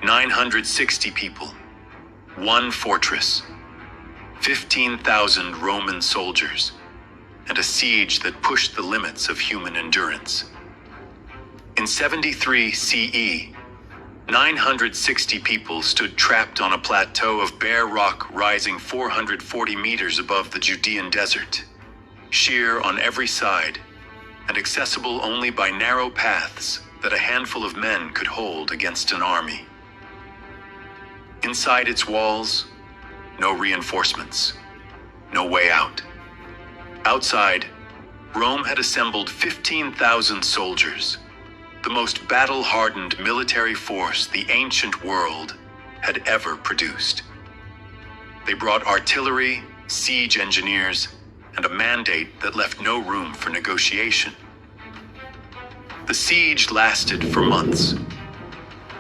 960 people, one fortress, 15,000 Roman soldiers, and a siege that pushed the limits of human endurance. In 73 CE, 960 people stood trapped on a plateau of bare rock rising 440 meters above the Judean desert, sheer on every side and accessible only by narrow paths that a handful of men could hold against an army. Inside its walls, no reinforcements, no way out. Outside, Rome had assembled 15,000 soldiers, the most battle-hardened military force the ancient world had ever produced. They brought artillery, siege engineers, and a mandate that left no room for negotiation. The siege lasted for months.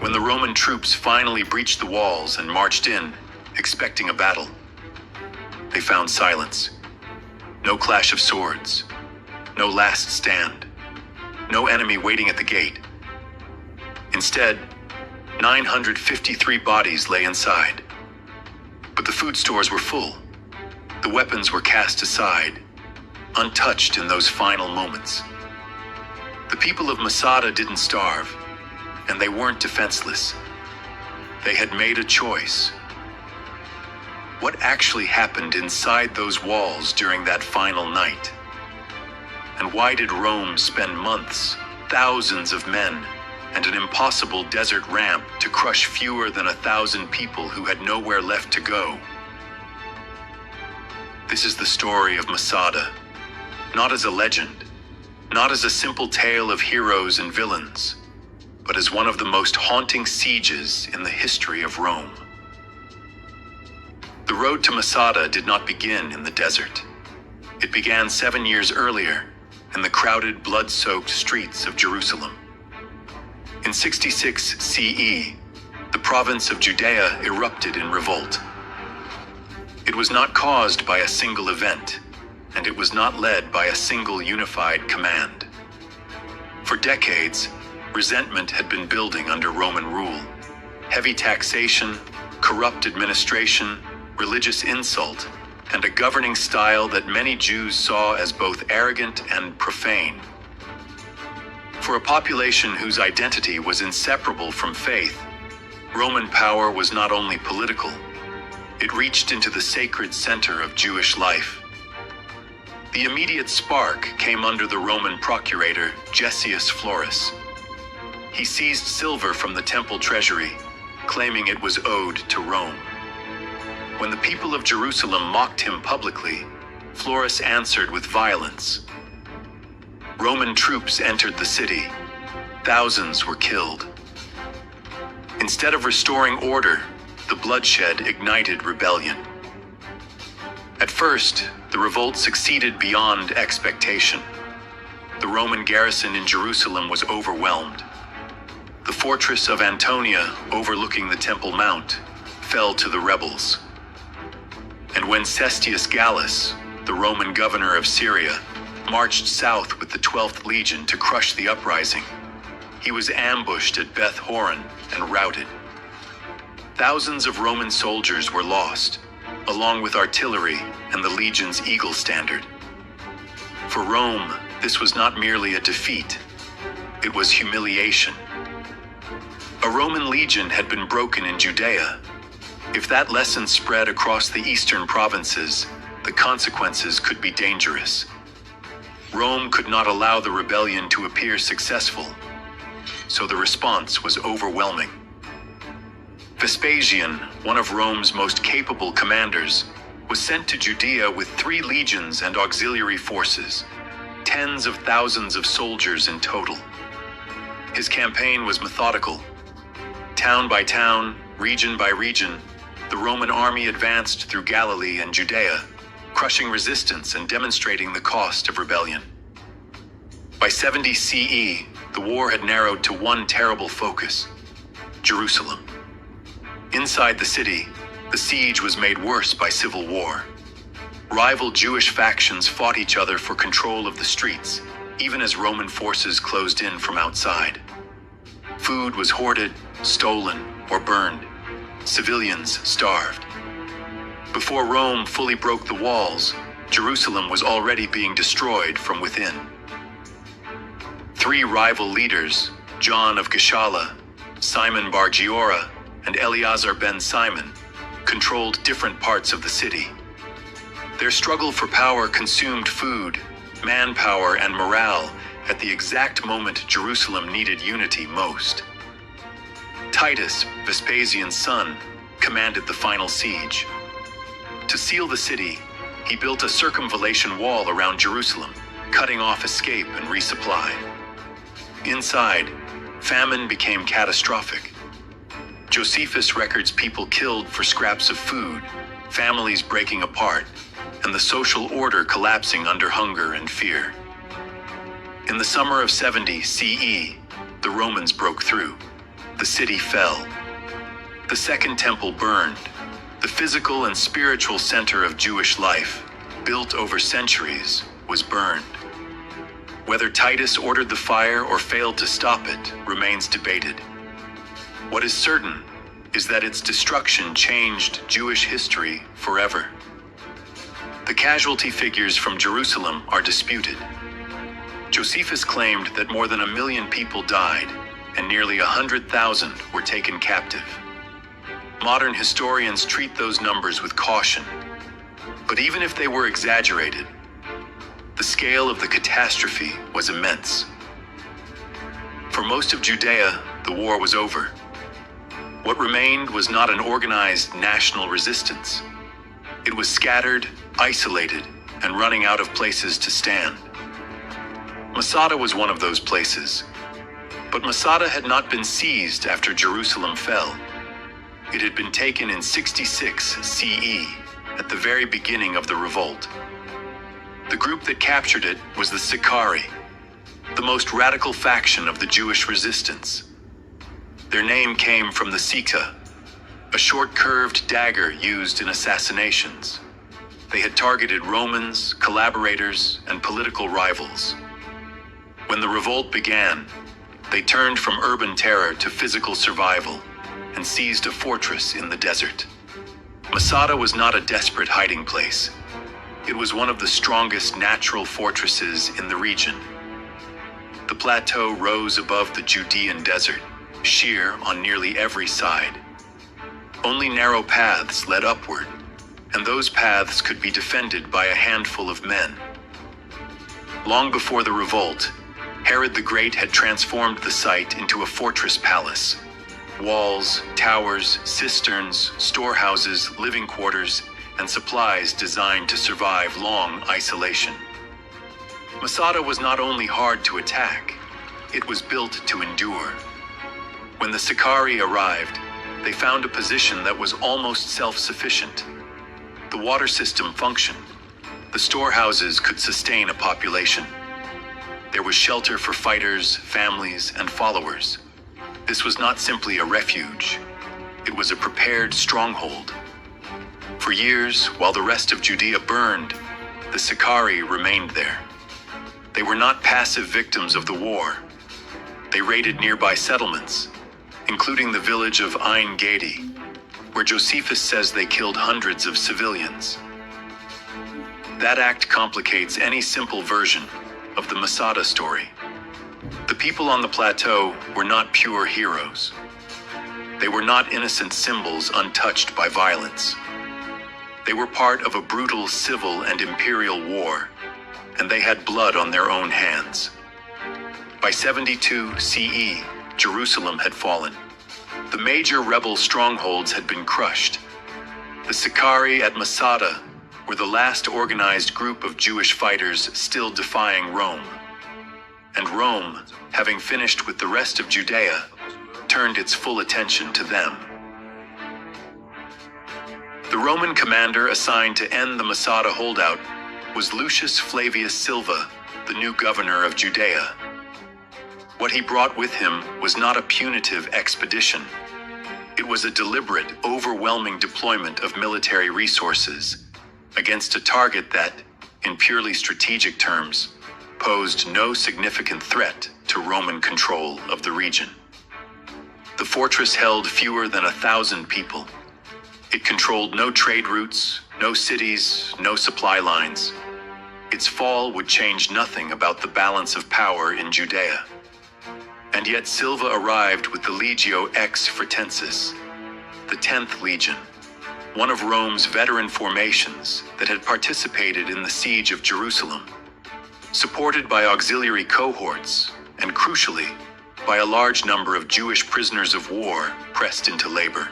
When the Roman troops finally breached the walls and marched in, expecting a battle, they found silence. No clash of swords, no last stand, no enemy waiting at the gate. Instead, 953 bodies lay inside. But the food stores were full. The weapons were cast aside, untouched in those final moments. The people of Masada didn't starve, and they weren't defenseless. They had made a choice. What actually happened inside those walls during that final night? And why did Rome spend months, thousands of men, and an impossible desert ramp to crush fewer than 1,000 people who had nowhere left to go? This is the story of Masada, not as a legend, not as a simple tale of heroes and villains, but as one of the most haunting sieges in the history of Rome. The road to Masada did not begin in the desert. It began 7 years earlier in the crowded, blood-soaked streets of Jerusalem. In 66 CE, the province of Judea erupted in revolt. It was not caused by a single event, and it was not led by a single unified command. For decades, resentment had been building under Roman rule. Heavy taxation, corrupt administration, religious insult, and a governing style that many Jews saw as both arrogant and profane. For a population whose identity was inseparable from faith, Roman power was not only political, it reached into the sacred center of Jewish life. The immediate spark came under the Roman procurator Gessius Florus. He seized silver from the temple treasury, claiming it was owed to Rome. When the people of Jerusalem mocked him publicly, Florus answered with violence. Roman troops entered the city. Thousands were killed. Instead of restoring order, the bloodshed ignited rebellion. At first, the revolt succeeded beyond expectation. The Roman garrison in Jerusalem was overwhelmed. The fortress of Antonia, overlooking the Temple Mount, fell to the rebels. And when Cestius Gallus, the Roman governor of Syria, marched south with the 12th Legion to crush the uprising, he was ambushed at Beth Horon and routed. Thousands of Roman soldiers were lost, along with artillery and the legion's eagle standard. For Rome, this was not merely a defeat, it was humiliation. A Roman legion had been broken in Judea. If that lesson spread across the eastern provinces, the consequences could be dangerous. Rome could not allow the rebellion to appear successful, so the response was overwhelming. Vespasian, one of Rome's most capable commanders, was sent to Judea with 3 legions and auxiliary forces, tens of thousands of soldiers in total. His campaign was methodical. Town by town, region by region, the Roman army advanced through Galilee and Judea, crushing resistance and demonstrating the cost of rebellion. By 70 CE, the war had narrowed to one terrible focus: Jerusalem. Inside the city, the siege was made worse by civil war. Rival Jewish factions fought each other for control of the streets, even as Roman forces closed in from outside. Food was hoarded, stolen, or burned. Civilians starved. Before Rome fully broke the walls, Jerusalem was already being destroyed from within. Three rival leaders, John of Gischala, Simon Bar Giora, and Eleazar ben Simon, controlled different parts of the city. Their struggle for power consumed food, manpower, and morale at the exact moment Jerusalem needed unity most. Titus, Vespasian's son, commanded the final siege. To seal the city, he built a circumvallation wall around Jerusalem, cutting off escape and resupply. Inside, famine became catastrophic. Josephus records people killed for scraps of food, families breaking apart, and the social order collapsing under hunger and fear. In the summer of 70 CE, the Romans broke through. The city fell. The Second Temple burned. The physical and spiritual center of Jewish life, built over centuries, was burned. Whether Titus ordered the fire or failed to stop it remains debated. What is certain is that its destruction changed Jewish history forever. The casualty figures from Jerusalem are disputed. Josephus claimed that more than 1 million people died and nearly 100,000 were taken captive. Modern historians treat those numbers with caution, but even if they were exaggerated, the scale of the catastrophe was immense. For most of Judea, the war was over. What remained was not an organized national resistance. It was scattered, isolated, and running out of places to stand. Masada was one of those places, but Masada had not been seized after Jerusalem fell. It had been taken in 66 CE, at the very beginning of the revolt. The group that captured it was the Sicarii, the most radical faction of the Jewish resistance. Their name came from the Sika, a short curved dagger used in assassinations. They had targeted Romans, collaborators, and political rivals. When the revolt began, they turned from urban terror to physical survival and seized a fortress in the desert. Masada was not a desperate hiding place. It was one of the strongest natural fortresses in the region. The plateau rose above the Judean desert, sheer on nearly every side. Only narrow paths led upward, and those paths could be defended by a handful of men. Long before the revolt, Herod the Great had transformed the site into a fortress palace. Walls, towers, cisterns, storehouses, living quarters, and supplies designed to survive long isolation. Masada was not only hard to attack, it was built to endure. When the Sicarii arrived, they found a position that was almost self-sufficient. The water system functioned. The storehouses could sustain a population. There was shelter for fighters, families, and followers. This was not simply a refuge. It was a prepared stronghold. For years, while the rest of Judea burned, the Sicarii remained there. They were not passive victims of the war. They raided nearby settlements, including the village of Ein Gedi, where Josephus says they killed hundreds of civilians. That act complicates any simple version of the Masada story. The people on the plateau were not pure heroes. They were not innocent symbols untouched by violence. They were part of a brutal civil and imperial war, and they had blood on their own hands. By 72 CE, Jerusalem had fallen. The major rebel strongholds had been crushed. The Sicarii at Masada were the last organized group of Jewish fighters still defying Rome. And Rome, having finished with the rest of Judea, turned its full attention to them. The Roman commander assigned to end the Masada holdout was Lucius Flavius Silva, the new governor of Judea. What he brought with him was not a punitive expedition. It was a deliberate, overwhelming deployment of military resources against a target that, in purely strategic terms, posed no significant threat to Roman control of the region. The fortress held fewer than 1,000 people. It controlled no trade routes, no cities, no supply lines. Its fall would change nothing about the balance of power in Judea. And yet Silva arrived with the Legio Ex Fretensis, the 10th Legion, one of Rome's veteran formations that had participated in the Siege of Jerusalem, supported by auxiliary cohorts and, crucially, by a large number of Jewish prisoners of war pressed into labor.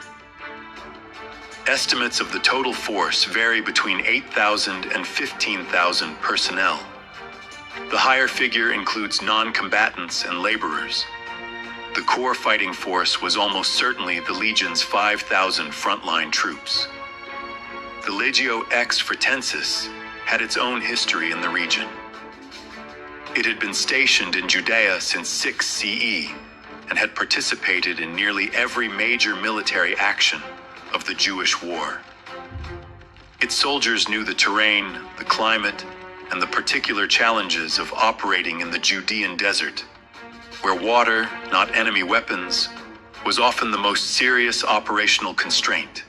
Estimates of the total force vary between 8,000 and 15,000 personnel. The higher figure includes non-combatants and laborers. The core fighting force was almost certainly the legion's 5,000 frontline troops. The Legio Ex Fretensis had its own history in the region. It had been stationed in Judea since 6 CE and had participated in nearly every major military action of the Jewish war. Its soldiers knew the terrain, the climate, and the particular challenges of operating in the Judean desert, where water, not enemy weapons, was often the most serious operational constraint.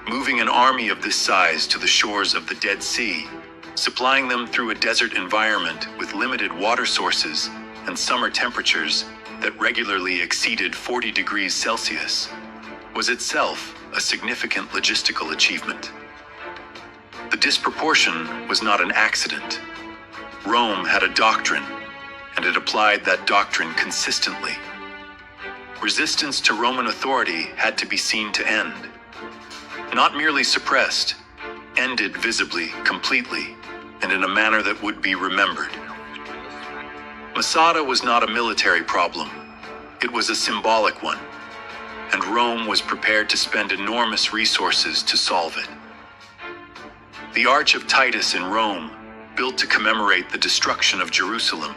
Moving an army of this size to the shores of the Dead Sea, supplying them through a desert environment with limited water sources and summer temperatures that regularly exceeded 40 degrees Celsius, was itself a significant logistical achievement. The disproportion was not an accident. Rome had a doctrine, and it applied that doctrine consistently. Resistance to Roman authority had to be seen to end. Not merely suppressed, ended visibly, completely, and in a manner that would be remembered. Masada was not a military problem. It was a symbolic one, and Rome was prepared to spend enormous resources to solve it. The Arch of Titus in Rome, built to commemorate the destruction of Jerusalem,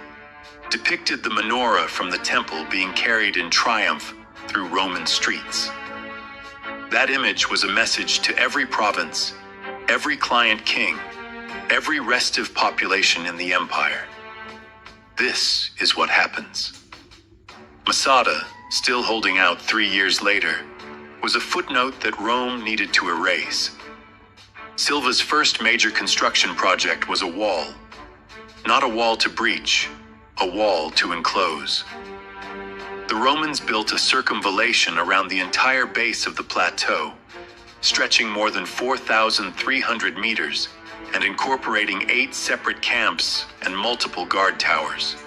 depicted the menorah from the temple being carried in triumph through Roman streets. That image was a message to every province, every client king, every restive population in the empire. This is what happens. Masada, still holding out 3 years later, was a footnote that Rome needed to erase. Silva's first major construction project was a wall. Not a wall to breach, a wall to enclose. The Romans built a circumvallation around the entire base of the plateau, stretching more than 4,300 meters and incorporating 8 separate camps and multiple guard towers.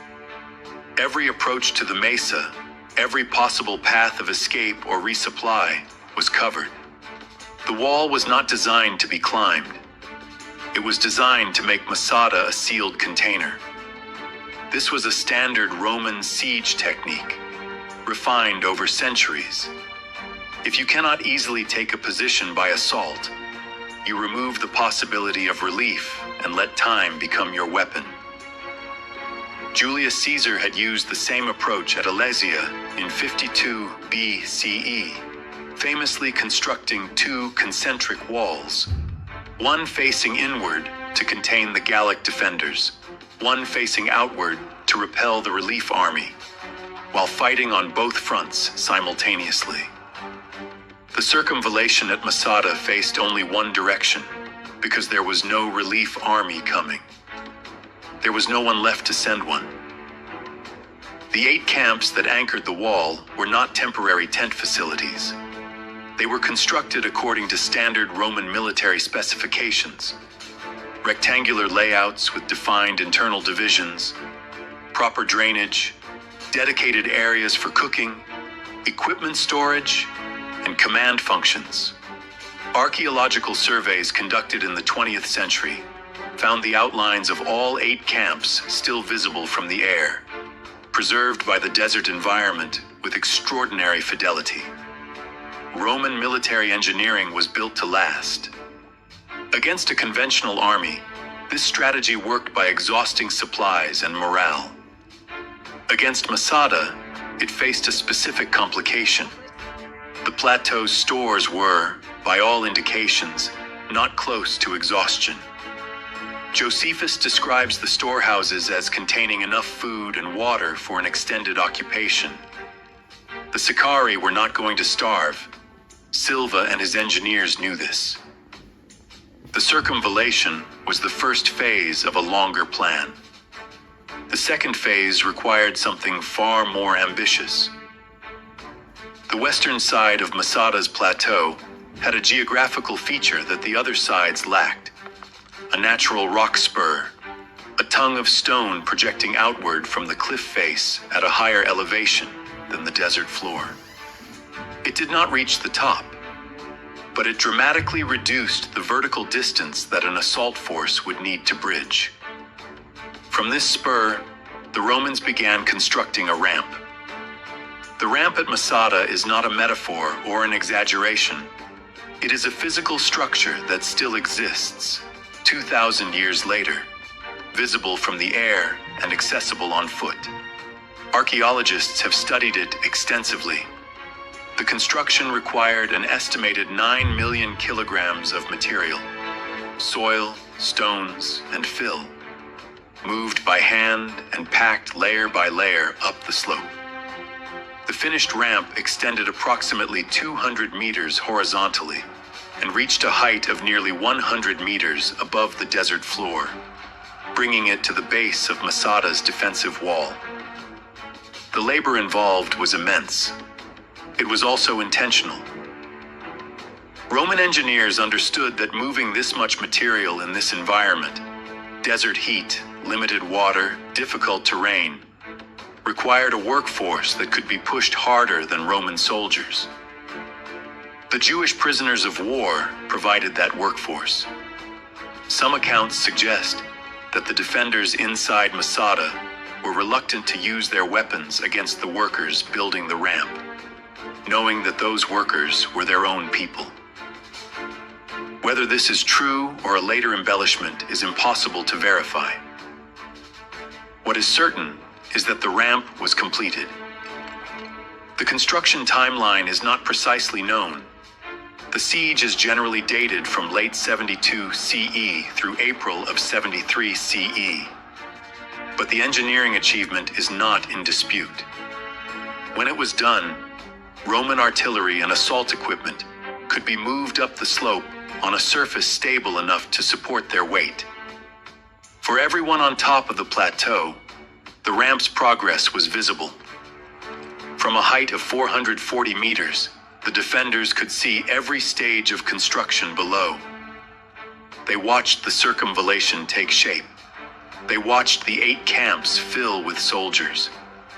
Every approach to the mesa, every possible path of escape or resupply was covered. The wall was not designed to be climbed. It was designed to make Masada a sealed container. This was a standard Roman siege technique, refined over centuries. If you cannot easily take a position by assault, you remove the possibility of relief and let time become your weapon. Julius Caesar had used the same approach at Alesia in 52 BCE, famously constructing 2 concentric walls, one facing inward to contain the Gallic defenders, one facing outward to repel the relief army, while fighting on both fronts simultaneously. The circumvallation at Masada faced only one direction, because there was no relief army coming. There was no one left to send one. The 8 camps that anchored the wall were not temporary tent facilities. They were constructed according to standard Roman military specifications. Rectangular layouts with defined internal divisions, proper drainage, dedicated areas for cooking, equipment storage, and command functions. Archaeological surveys conducted in the 20th century found the outlines of all 8 camps still visible from the air, preserved by the desert environment with extraordinary fidelity. Roman military engineering was built to last. Against a conventional army, this strategy worked by exhausting supplies and morale. Against Masada, it faced a specific complication. The plateau's stores were, by all indications, not close to exhaustion. Josephus describes the storehouses as containing enough food and water for an extended occupation. The Sicarii were not going to starve. Silva and his engineers knew this. The circumvallation was the first phase of a longer plan. The second phase required something far more ambitious. The western side of Masada's plateau had a geographical feature that the other sides lacked: a natural rock spur, a tongue of stone projecting outward from the cliff face at a higher elevation than the desert floor. It did not reach the top, but it dramatically reduced the vertical distance that an assault force would need to bridge. From this spur, the Romans began constructing a ramp. The ramp at Masada is not a metaphor or an exaggeration. It is a physical structure that still exists, 2,000 years later, visible from the air and accessible on foot. Archaeologists have studied it extensively. The construction required an estimated 9 million kilograms of material: soil, stones, and fill, moved by hand and packed layer by layer up the slope. The finished ramp extended approximately 200 meters horizontally and reached a height of nearly 100 meters above the desert floor, bringing it to the base of Masada's defensive wall. The labor involved was immense. It was also intentional. Roman engineers understood that moving this much material in this environment, desert heat, limited water, difficult terrain, required a workforce that could be pushed harder than Roman soldiers. The Jewish prisoners of war provided that workforce. Some accounts suggest that the defenders inside Masada were reluctant to use their weapons against the workers building the ramp, knowing that those workers were their own people. Whether this is true or a later embellishment is impossible to verify. What is certain is that the ramp was completed. The construction timeline is not precisely known. The siege is generally dated from late 72 CE through April of 73 CE. But the engineering achievement is not in dispute. When it was done, Roman artillery and assault equipment could be moved up the slope on a surface stable enough to support their weight. For everyone on top of the plateau, the ramp's progress was visible. From a height of 440 meters, the defenders could see every stage of construction below. They watched the circumvallation take shape. They watched the 8 camps fill with soldiers.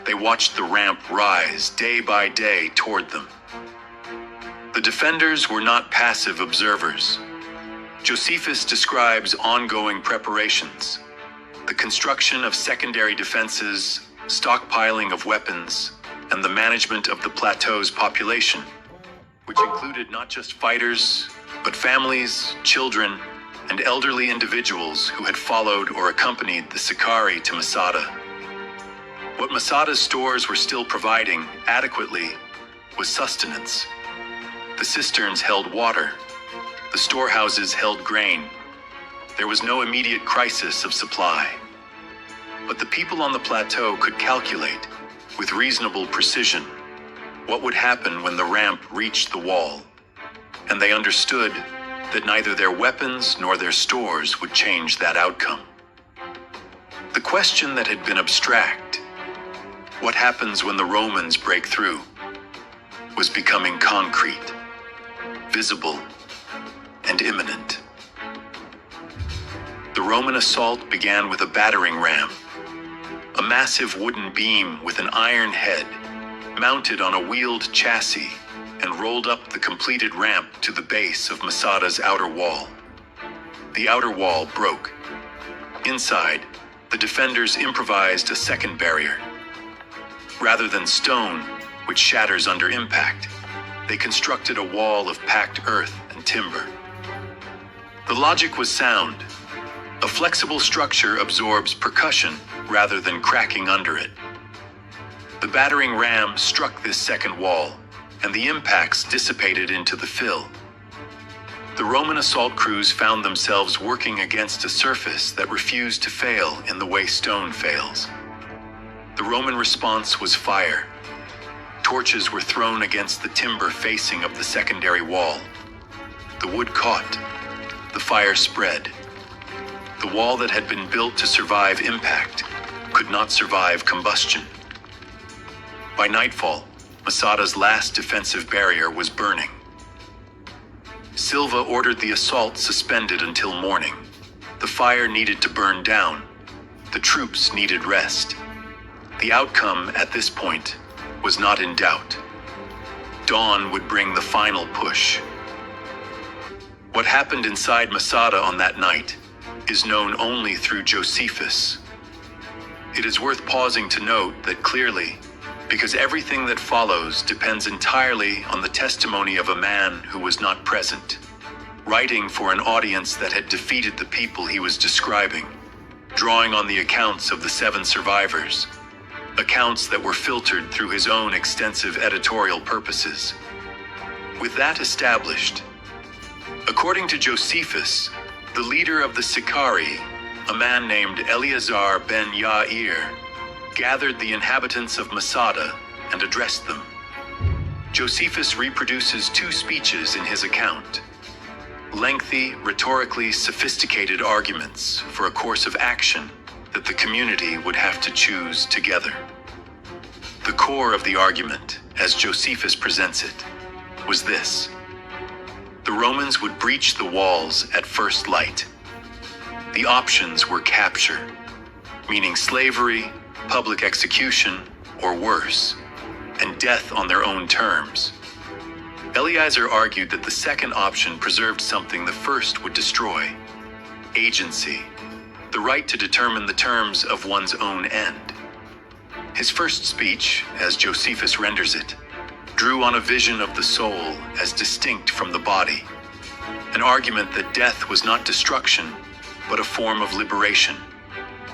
They watched the ramp rise day by day toward them. The defenders were not passive observers. Josephus describes ongoing preparations: the construction of secondary defenses, stockpiling of weapons, and the management of the plateau's population, which included not just fighters, but families, children, and elderly individuals who had followed or accompanied the Sicarii to Masada. What Masada's stores were still providing adequately was sustenance. The cisterns held water. The storehouses held grain. There was no immediate crisis of supply. But the people on the plateau could calculate, with reasonable precision, what would happen when the ramp reached the wall. And they understood that neither their weapons nor their stores would change that outcome. The question that had been abstract, what happens when the Romans break through, was becoming concrete, visible, and imminent. The Roman assault began with a battering ram, a massive wooden beam with an iron head, mounted on a wheeled chassis, and rolled up the completed ramp to the base of Masada's outer wall. The outer wall broke. Inside, the defenders improvised a second barrier. Rather than stone, which shatters under impact, they constructed a wall of packed earth and timber. The logic was sound. A flexible structure absorbs percussion rather than cracking under it. The battering ram struck this second wall, and the impacts dissipated into the fill. The Roman assault crews found themselves working against a surface that refused to fail in the way stone fails. The Roman response was fire. Torches were thrown against the timber facing of the secondary wall. The wood caught. The fire spread. The wall that had been built to survive impact could not survive combustion. By nightfall, Masada's last defensive barrier was burning. Silva ordered the assault suspended until morning. The fire needed to burn down. The troops needed rest. The outcome at this point was not in doubt. Dawn would bring the final push. What happened inside Masada on that night is known only through Josephus. It is worth pausing to note that clearly, because everything that follows depends entirely on the testimony of a man who was not present, writing for an audience that had defeated the people he was describing, drawing on the accounts of the 7 survivors, accounts that were filtered through his own extensive editorial purposes. With that established, according to Josephus, the leader of the Sicarii, a man named Eleazar ben Yair, gathered the inhabitants of Masada and addressed them. Josephus reproduces 2 speeches in his account. Lengthy, rhetorically sophisticated arguments for a course of action that the community would have to choose together. The core of the argument, as Josephus presents it, was this: the Romans would breach the walls at first light. The options were capture, meaning slavery, public execution, or worse, and death on their own terms. Eleazar argued that the second option preserved something the first would destroy: agency, the right to determine the terms of one's own end. His first speech, as Josephus renders it, drew on a vision of the soul as distinct from the body, an argument that death was not destruction, but a form of liberation,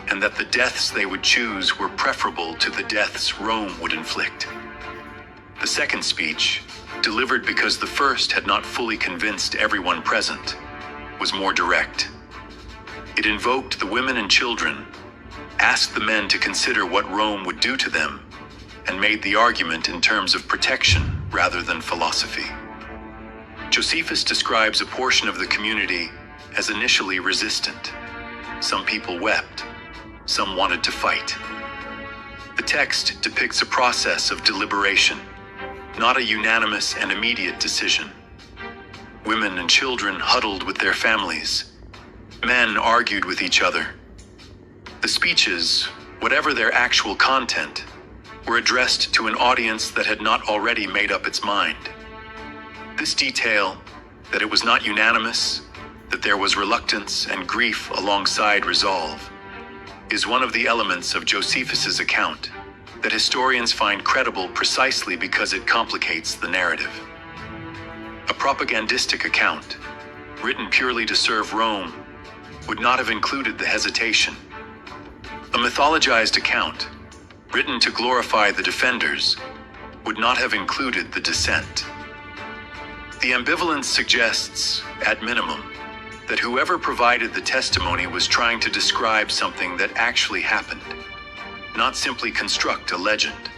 and that the deaths they would choose were preferable to the deaths Rome would inflict. The second speech, delivered because the first had not fully convinced everyone present, was more direct. It invoked the women and children, asked the men to consider what Rome would do to them, and made the argument in terms of protection rather than philosophy. Josephus describes a portion of the community as initially resistant. Some people wept. Some wanted to fight. The text depicts a process of deliberation, not a unanimous and immediate decision. Women and children huddled with their families. Men argued with each other. The speeches, whatever their actual content, were addressed to an audience that had not already made up its mind. This detail, that it was not unanimous, that there was reluctance and grief alongside resolve, is one of the elements of Josephus's account that historians find credible precisely because it complicates the narrative. A propagandistic account, written purely to serve Rome, would not have included the hesitation. A mythologized account, written to glorify the defenders, would not have included the dissent. The ambivalence suggests, at minimum, that whoever provided the testimony was trying to describe something that actually happened, not simply construct a legend.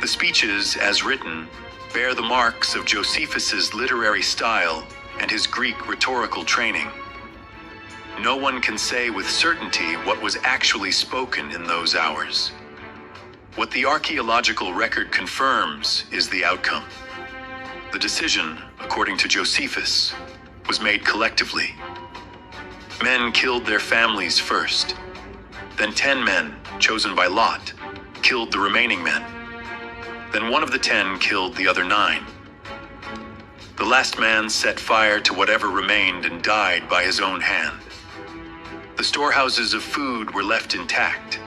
The speeches, as written, bear the marks of Josephus's literary style and his Greek rhetorical training. No one can say with certainty what was actually spoken in those hours. What the archaeological record confirms is the outcome. The decision, according to Josephus, was made collectively. Men killed their families first. Then 10 men, chosen by lot, killed the remaining men. Then one of the 10 killed the other 9. The last man set fire to whatever remained and died by his own hand. The storehouses of food were left intact,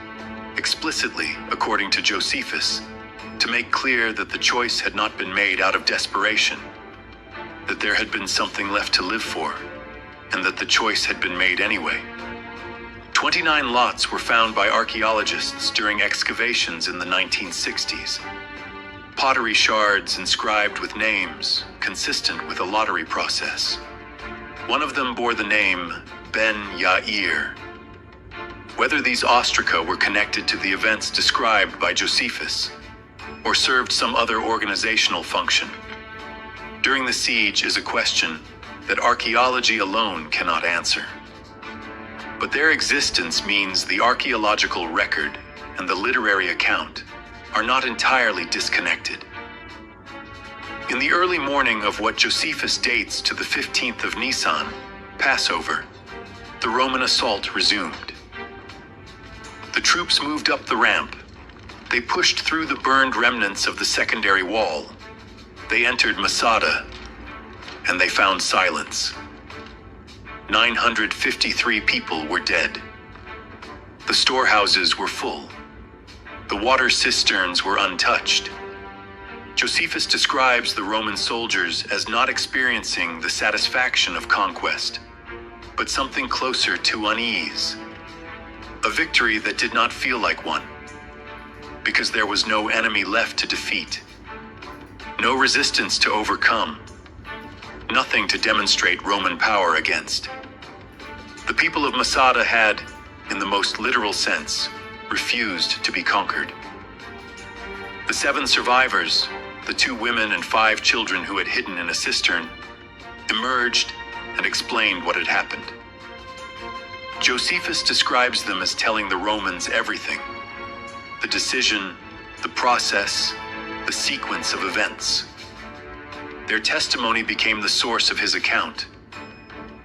explicitly, according to Josephus, to make clear that the choice had not been made out of desperation, that there had been something left to live for, and that the choice had been made anyway. 29 lots were found by archaeologists during excavations in the 1960s. Pottery shards inscribed with names, consistent with a lottery process. One of them bore the name Ben Yair. Whether these ostraca were connected to the events described by Josephus, or served some other organizational function. During the siege is a question that archaeology alone cannot answer. But their existence means the archaeological record and the literary account are not entirely disconnected. In the early morning of what Josephus dates to the 15th of Nisan, Passover, the Roman assault resumed. The troops moved up the ramp. They pushed through the burned remnants of the secondary wall. They entered Masada, and they found silence. 953 people were dead. The storehouses were full. The water cisterns were untouched. Josephus describes the Roman soldiers as not experiencing the satisfaction of conquest, but something closer to unease. A victory that did not feel like one, because there was no enemy left to defeat, no resistance to overcome, nothing to demonstrate Roman power against. The people of Masada had, in the most literal sense, refused to be conquered. The 7 survivors, the 2 women and 5 children who had hidden in a cistern, emerged and explained what had happened. Josephus describes them as telling the Romans everything: the decision, the process, the sequence of events. Their testimony became the source of his account.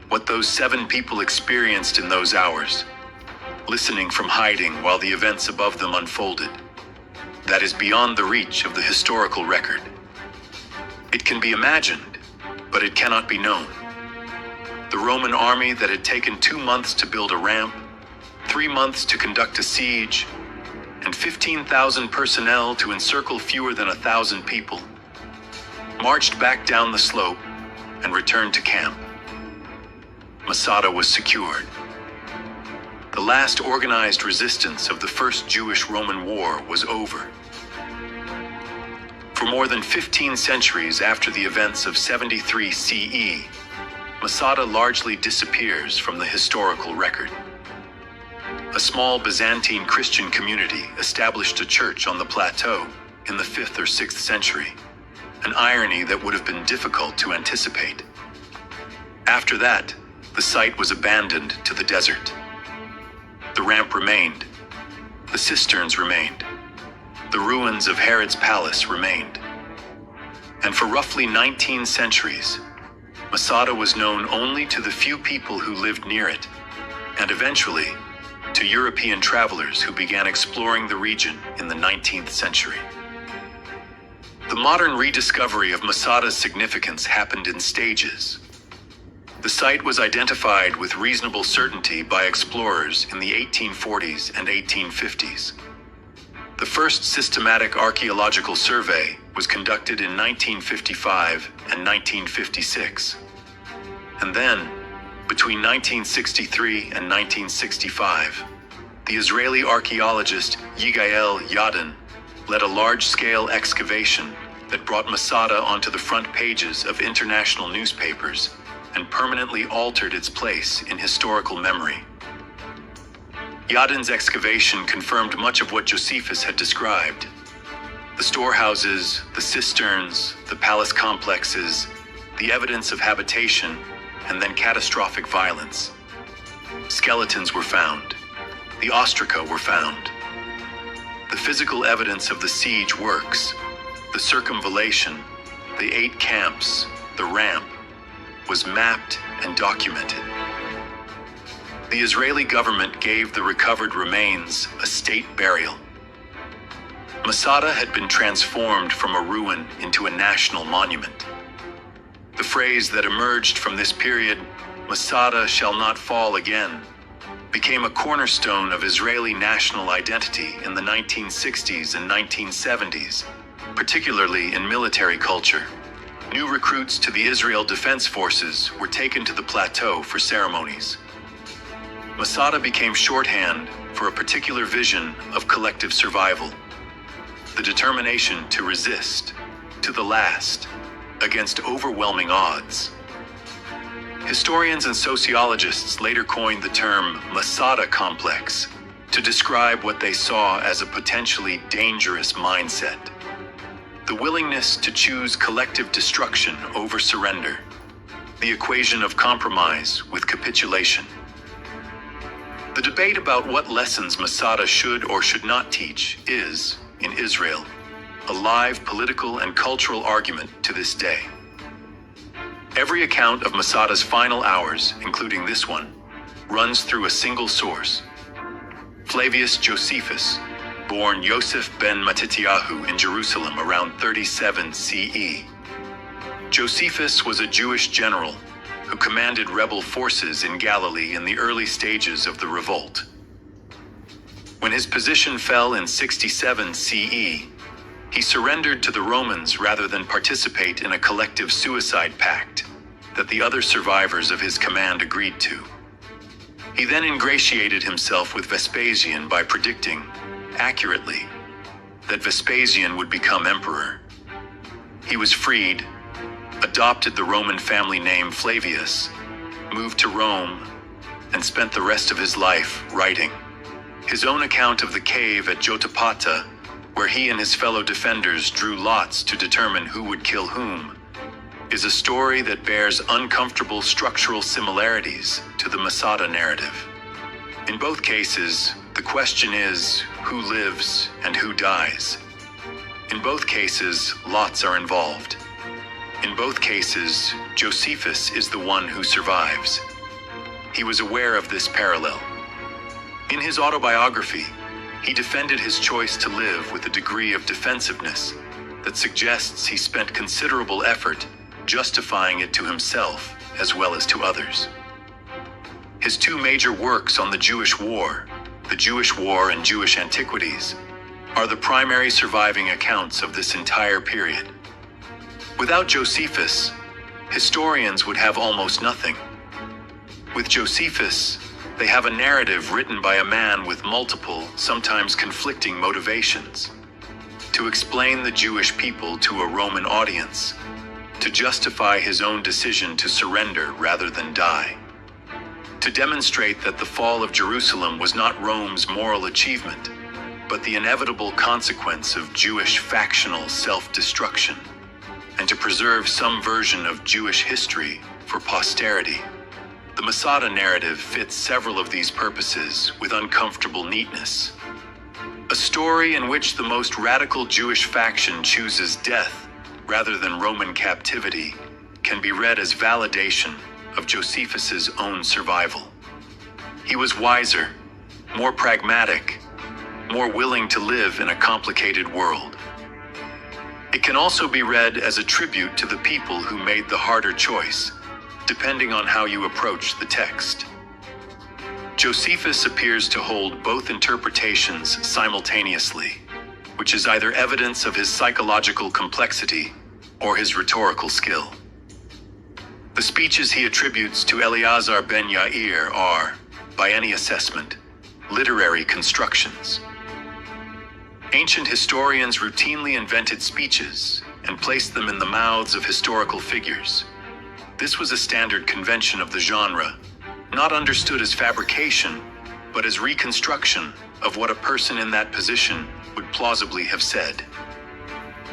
What those 7 people experienced in those hours, listening from hiding while the events above them unfolded, that is beyond the reach of the historical record. It can be imagined, but it cannot be known. The Roman army that had taken 2 months to build a ramp, 3 months to conduct a siege, and 15,000 personnel to encircle fewer than 1,000 people, marched back down the slope and returned to camp. Masada was secured. The last organized resistance of the First Jewish-Roman War was over. For more than 15 centuries after the events of 73 CE, Masada largely disappears from the historical record. A small Byzantine Christian community established a church on the plateau in the 5th or 6th century, an irony that would have been difficult to anticipate. After that, the site was abandoned to the desert. The ramp remained. The cisterns remained. The ruins of Herod's palace remained. And for roughly 19 centuries, Masada was known only to the few people who lived near it, and eventually to European travelers who began exploring the region in the 19th century. The modern rediscovery of Masada's significance happened in stages. The site was identified with reasonable certainty by explorers in the 1840s and 1850s. The first systematic archaeological survey was conducted in 1955 and 1956. And then, between 1963 and 1965, the Israeli archaeologist Yigael Yadin led a large-scale excavation that brought Masada onto the front pages of international newspapers and permanently altered its place in historical memory. Yadin's excavation confirmed much of what Josephus had described: the storehouses, the cisterns, the palace complexes, the evidence of habitation, and then catastrophic violence. Skeletons were found. The ostraca were found. The physical evidence of the siege works, the circumvallation, the 8 camps, the ramp, was mapped and documented. The Israeli government gave the recovered remains a state burial. Masada had been transformed from a ruin into a national monument. The phrase that emerged from this period, "Masada shall not fall again," became a cornerstone of Israeli national identity in the 1960s and 1970s, particularly in military culture. New recruits to the Israel Defense Forces were taken to the plateau for ceremonies. Masada became shorthand for a particular vision of collective survival, the determination to resist, to the last, against overwhelming odds. Historians and sociologists later coined the term Masada complex to describe what they saw as a potentially dangerous mindset, the willingness to choose collective destruction over surrender, the equation of compromise with capitulation. The debate about what lessons Masada should or should not teach is, in Israel, a live political and cultural argument to this day. Every account of Masada's final hours, including this one, runs through a single source. Flavius Josephus, born Yosef ben Mattityahu in Jerusalem around 37 CE. Josephus was a Jewish general who commanded rebel forces in Galilee in the early stages of the revolt. When his position fell in 67 CE, he surrendered to the Romans rather than participate in a collective suicide pact that the other survivors of his command agreed to. He then ingratiated himself with Vespasian by predicting, accurately, that Vespasian would become emperor. He was freed, adopted the Roman family name Flavius, moved to Rome, and spent the rest of his life writing. His own account of the cave at Jotapata, where he and his fellow defenders drew lots to determine who would kill whom, is a story that bears uncomfortable structural similarities to the Masada narrative. In both cases, the question is who lives and who dies. In both cases, lots are involved. In both cases, Josephus is the one who survives. He was aware of this parallel. In his autobiography, he defended his choice to live with a degree of defensiveness that suggests he spent considerable effort justifying it to himself as well as to others. His two major works on the Jewish War, The Jewish War and Jewish Antiquities, are the primary surviving accounts of this entire period. Without Josephus, historians would have almost nothing. With Josephus, they have a narrative written by a man with multiple, sometimes conflicting motivations. To explain the Jewish people to a Roman audience, to justify his own decision to surrender rather than die. To demonstrate that the fall of Jerusalem was not Rome's moral achievement, but the inevitable consequence of Jewish factional self-destruction, and to preserve some version of Jewish history for posterity. The Masada narrative fits several of these purposes with uncomfortable neatness. A story in which the most radical Jewish faction chooses death rather than Roman captivity can be read as validation of Josephus's own survival. He was wiser, more pragmatic, more willing to live in a complicated world. It can also be read as a tribute to the people who made the harder choice, depending on how you approach the text. Josephus appears to hold both interpretations simultaneously, which is either evidence of his psychological complexity or his rhetorical skill. The speeches he attributes to Eleazar ben Yair are, by any assessment, literary constructions. Ancient historians routinely invented speeches and placed them in the mouths of historical figures. This was a standard convention of the genre, not understood as fabrication, but as reconstruction of what a person in that position would plausibly have said.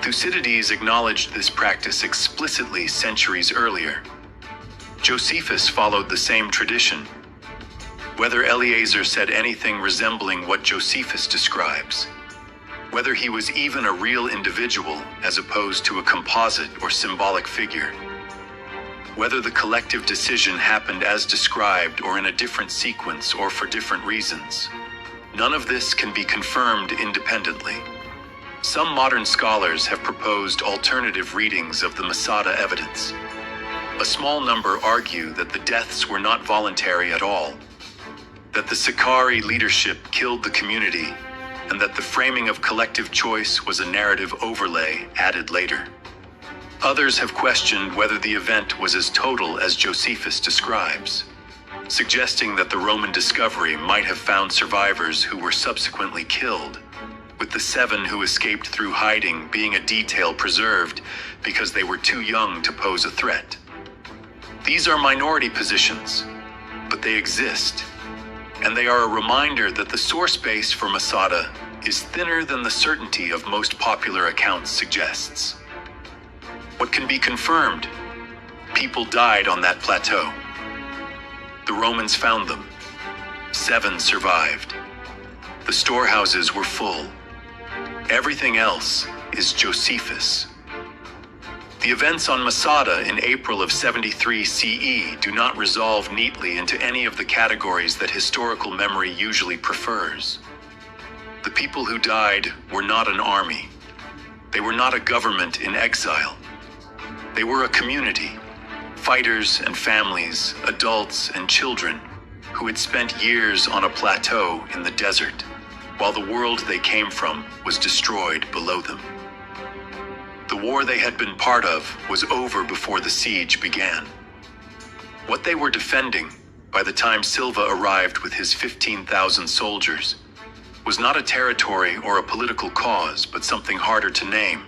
Thucydides acknowledged this practice explicitly centuries earlier. Josephus followed the same tradition. Whether Eleazar said anything resembling what Josephus describes, whether he was even a real individual as opposed to a composite or symbolic figure, whether the collective decision happened as described or in a different sequence or for different reasons, none of this can be confirmed independently. Some modern scholars have proposed alternative readings of the Masada evidence. A small number argue that the deaths were not voluntary at all, that the Sicarii leadership killed the community, and that the framing of collective choice was a narrative overlay added later. Others have questioned whether the event was as total as Josephus describes, suggesting that the Roman discovery might have found survivors who were subsequently killed, with the 7 who escaped through hiding being a detail preserved because they were too young to pose a threat. These are minority positions, but they exist, and they are a reminder that the source base for Masada is thinner than the certainty of most popular accounts suggests. What can be confirmed? People died on that plateau. The Romans found them. 7 survived. The storehouses were full. Everything else is Josephus. The events on Masada in April of 73 CE do not resolve neatly into any of the categories that historical memory usually prefers. The people who died were not an army. They were not a government in exile. They were a community, fighters and families, adults and children, who had spent years on a plateau in the desert, while the world they came from was destroyed below them. The war they had been part of was over before the siege began. What they were defending, by the time Silva arrived with his 15,000 soldiers, was not a territory or a political cause, but something harder to name: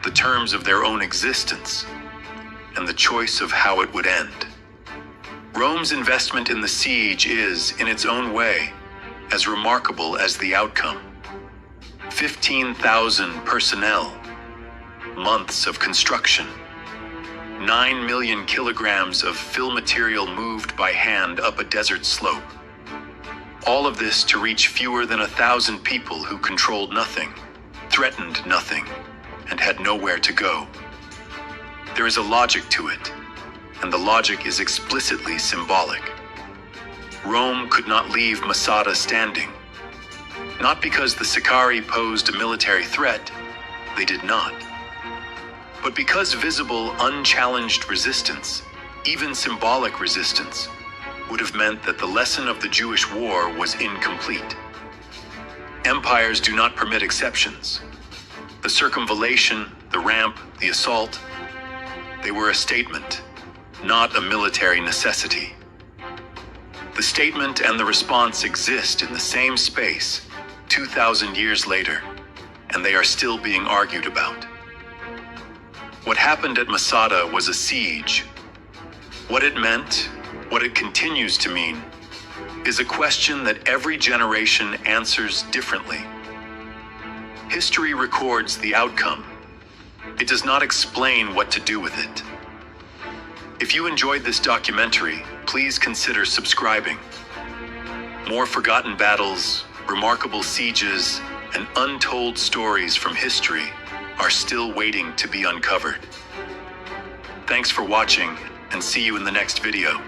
the terms of their own existence, and the choice of how it would end. Rome's investment in the siege is, in its own way, as remarkable as the outcome. 15,000 personnel, months of construction, 9 million kilograms of fill material moved by hand up a desert slope. All of this to reach fewer than 1,000 people who controlled nothing, threatened nothing, and had nowhere to go. There is a logic to it, and the logic is explicitly symbolic. Rome could not leave Masada standing. Not because the Sicarii posed a military threat, they did not. But because visible, unchallenged resistance, even symbolic resistance, would have meant that the lesson of the Jewish war was incomplete. Empires do not permit exceptions. The circumvallation, the ramp, the assault, they were a statement, not a military necessity. The statement and the response exist in the same space 2,000 years later, and they are still being argued about. What happened at Masada was a siege. What it meant, what it continues to mean, is a question that every generation answers differently. History records the outcome. It does not explain what to do with it. If you enjoyed this documentary, please consider subscribing. More forgotten battles, remarkable sieges, and untold stories from history are still waiting to be uncovered. Thanks for watching, and see you in the next video.